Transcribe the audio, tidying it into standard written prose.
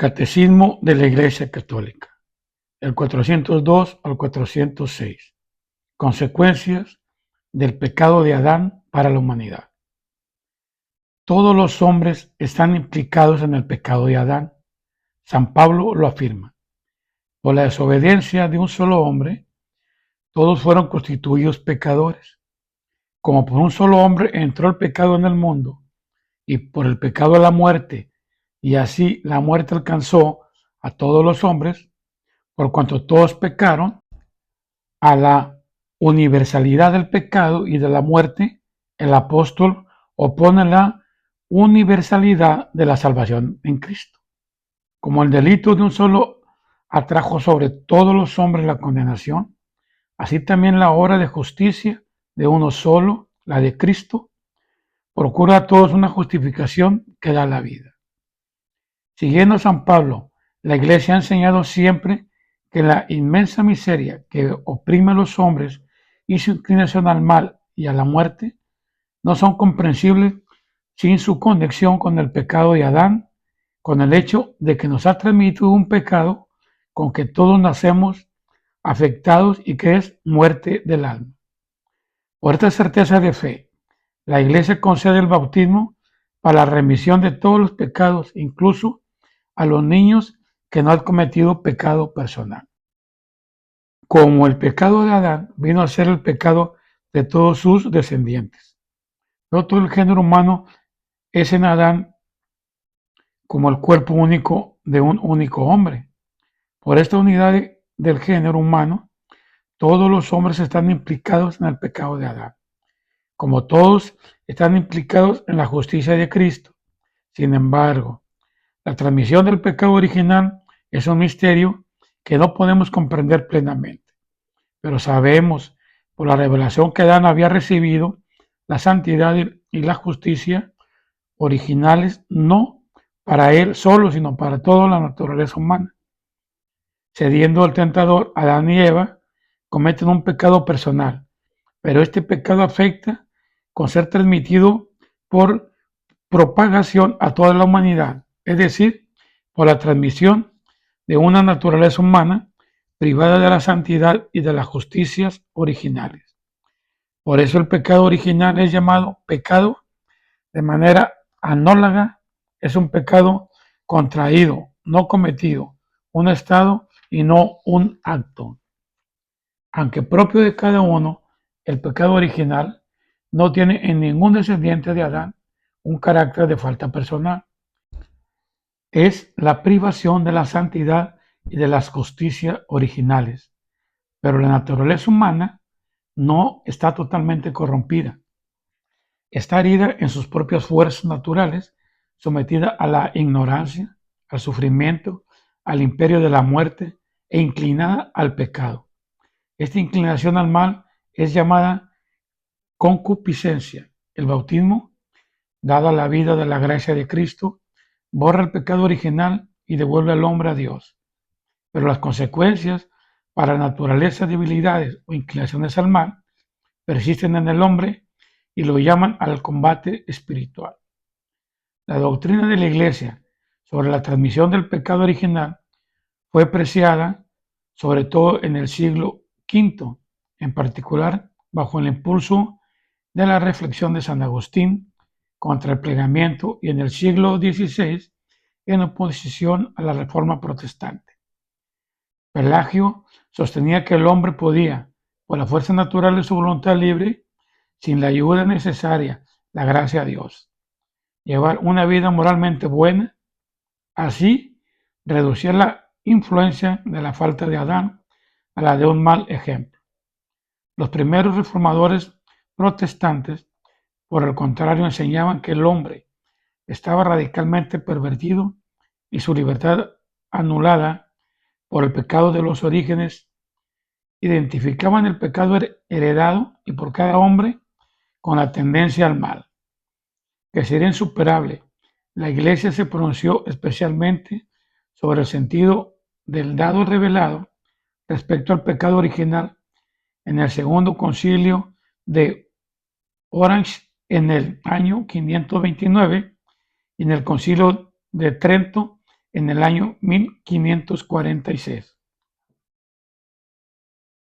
Catecismo de la Iglesia Católica, el 402 al 406. Consecuencias del pecado de Adán para la humanidad. Todos los hombres están implicados en el pecado de Adán. San Pablo lo afirma. Por la desobediencia de un solo hombre, todos fueron constituidos pecadores. Como por un solo hombre entró el pecado en el mundo, y por el pecado la muerte, y así la muerte alcanzó a todos los hombres, por cuanto todos pecaron, a la universalidad del pecado y de la muerte, el apóstol opone la universalidad de la salvación en Cristo. Como el delito de un solo atrajo sobre todos los hombres la condenación, así también la obra de justicia de uno solo, la de Cristo, procura a todos una justificación que da la vida. Siguiendo San Pablo, la Iglesia ha enseñado siempre que la inmensa miseria que oprime a los hombres y su inclinación al mal y a la muerte no son comprensibles sin su conexión con el pecado de Adán, con el hecho de que nos ha transmitido un pecado con que todos nacemos afectados y que es muerte del alma. Por esta certeza de fe, la Iglesia concede el bautismo para la remisión de todos los pecados, incluso a los niños que no han cometido pecado personal. Como el pecado de Adán vino a ser el pecado de todos sus descendientes. No todo el género humano es en Adán como el cuerpo único de un único hombre. Por esta unidad del género humano, todos los hombres están implicados en el pecado de Adán, como todos están implicados en la justicia de Cristo. Sin embargo, la transmisión del pecado original es un misterio que no podemos comprender plenamente, pero sabemos por la revelación que Adán había recibido la santidad y la justicia originales no para él solo, sino para toda la naturaleza humana. Cediendo al tentador, Adán y Eva cometen un pecado personal, pero este pecado afecta con ser transmitido por propagación a toda la humanidad, es decir, por la transmisión de una naturaleza humana privada de la santidad y de las justicias originales. Por eso el pecado original es llamado pecado de manera análoga, es un pecado contraído, no cometido, un estado y no un acto. Aunque propio de cada uno, el pecado original no tiene en ningún descendiente de Adán un carácter de falta personal. Es la privación de la santidad y de las justicias originales. Pero la naturaleza humana no está totalmente corrompida. Está herida en sus propias fuerzas naturales, sometida a la ignorancia, al sufrimiento, al imperio de la muerte e inclinada al pecado. Esta inclinación al mal es llamada concupiscencia. El bautismo, dada la vida de la gracia de Cristo, borra el pecado original y devuelve al hombre a Dios. Pero las consecuencias para la naturaleza, debilidades o inclinaciones al mal persisten en el hombre y lo llaman al combate espiritual. La doctrina de la Iglesia sobre la transmisión del pecado original fue apreciada sobre todo en el siglo V, en particular bajo el impulso de la reflexión de San Agustín contra el plegamiento y en el siglo XVI en oposición a la Reforma protestante. Pelagio sostenía que el hombre podía, por la fuerza natural de su voluntad libre, sin la ayuda necesaria, la gracia de Dios, llevar una vida moralmente buena, así reducir la influencia de la falta de Adán a la de un mal ejemplo. Los primeros reformadores protestantes, por el contrario, enseñaban que el hombre estaba radicalmente pervertido y su libertad anulada por el pecado de los orígenes. Identificaban el pecado heredado y por cada hombre con la tendencia al mal, que sería insuperable. La Iglesia se pronunció especialmente sobre el sentido del dado revelado respecto al pecado original en el Segundo Concilio de Orange en el año 529 y en el Concilio de Trento en el año 1546.